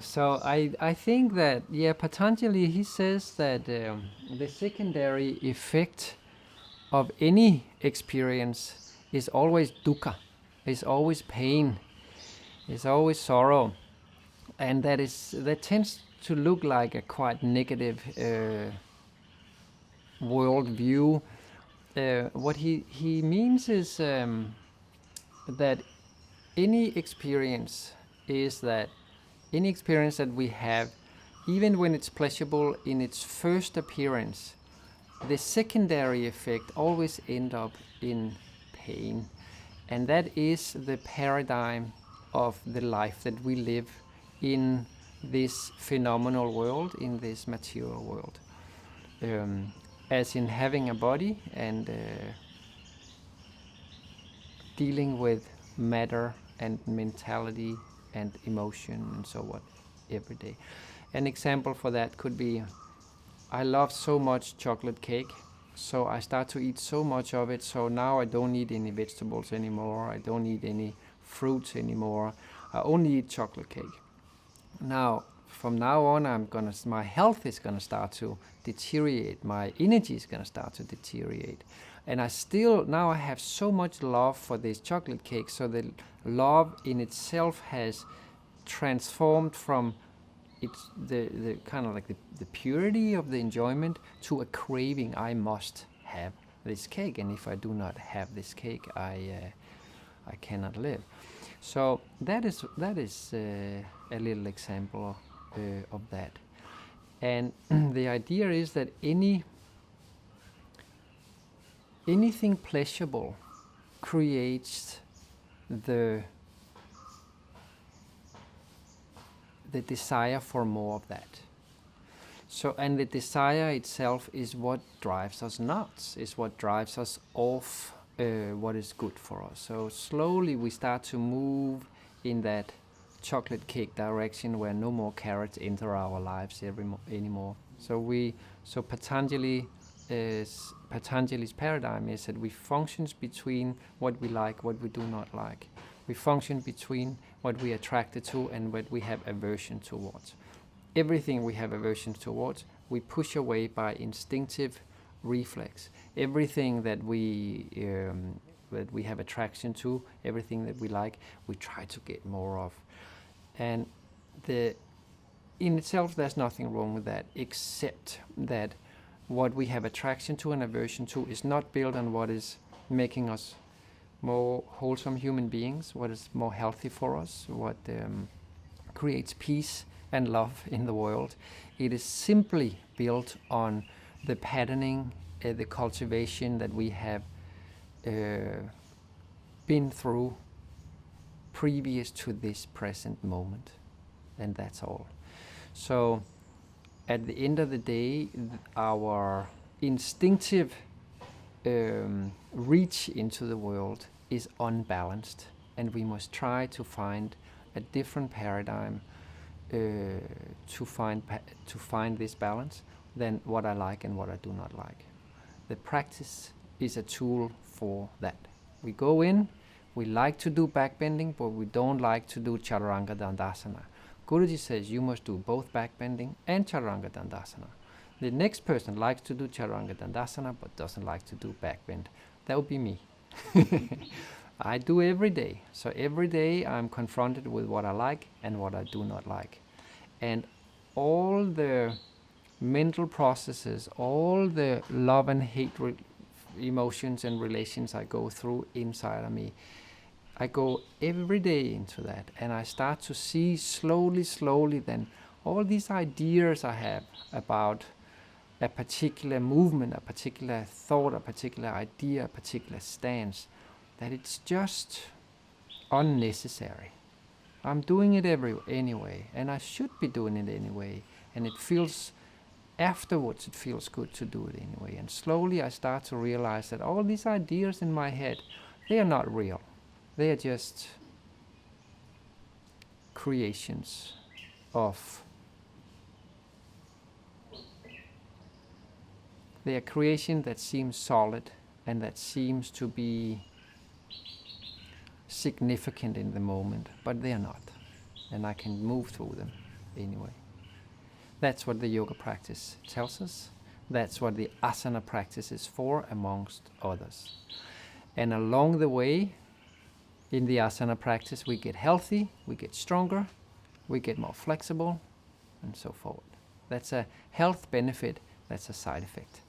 So I think that, yeah, Patanjali, he says that the secondary effect of any experience is always dukkha, is always pain, is always sorrow, and that tends to look like a quite negative world view. What he means is that any experience is that any experience that we have, even when it's pleasurable in its first appearance, the secondary effect always end up in pain. And that is the paradigm of the life that we live in this phenomenal world, in this material world. As in having a body and dealing with matter and mentality and emotion and so on every day. An example for that could be, I love so much chocolate cake, so I start to eat so much of it, so now I don't need any vegetables anymore, I don't need any fruits anymore, I only eat chocolate cake. Now, from now on, my health is gonna start to deteriorate, my energy is gonna start to deteriorate. And now I have so much love for this chocolate cake, so the love in itself has transformed from the kind of like the purity of the enjoyment to a craving. I must have this cake, and if I do not have this cake, I cannot live. So that is a little example of that. And the idea is that anything pleasurable creates the desire for more of that. So, and the desire itself is what drives us nuts, is what drives us off what is good for us. So slowly we start to move in that chocolate cake direction where no more carrots enter our lives anymore. So Patanjali's paradigm is that we function between what we like, what we do not like. We function between what we are attracted to and what we have aversion towards. Everything we have aversion towards, we push away by instinctive reflex. Everything that we have attraction to, everything that we like, we try to get more of. And in itself, there's nothing wrong with that, except that what we have attraction to and aversion to is not built on what is making us more wholesome human beings, what is more healthy for us, what creates peace and love in the world. It is simply built on the patterning, the cultivation that we have been through previous to this present moment. And that's all. So at the end of the day, our instinctive reach into the world is unbalanced, and we must try to find a different paradigm to find this balance than what I like and what I do not like. The practice is a tool for that. We go in, we like to do backbending, but we don't like to do Chaturanga Dandasana. Guruji says you must do both backbending and Chaturanga Dandasana. The next person likes to do Chaturanga Dandasana but doesn't like to do backbend. That would be me. I do every day. So every day I'm confronted with what I like and what I do not like. And all the mental processes, all the love and hate emotions and relations I go through inside of me, I go every day into that, and I start to see slowly then all these ideas I have about a particular movement, a particular thought, a particular idea, a particular stance, that it's just unnecessary. I'm doing it anyway, and I should be doing it anyway, and afterwards it feels good to do it anyway. And slowly I start to realize that all these ideas in my head, they are not real. They are just creations of they are creation that seems solid and that seems to be significant in the moment, but they are not, and I can move through them. anyway. That's what the yoga practice tells us. That's what the asana practice is for, amongst others. And along the way, in the asana practice, we get healthy, we get stronger, we get more flexible, and so forward. That's a health benefit, that's a side effect.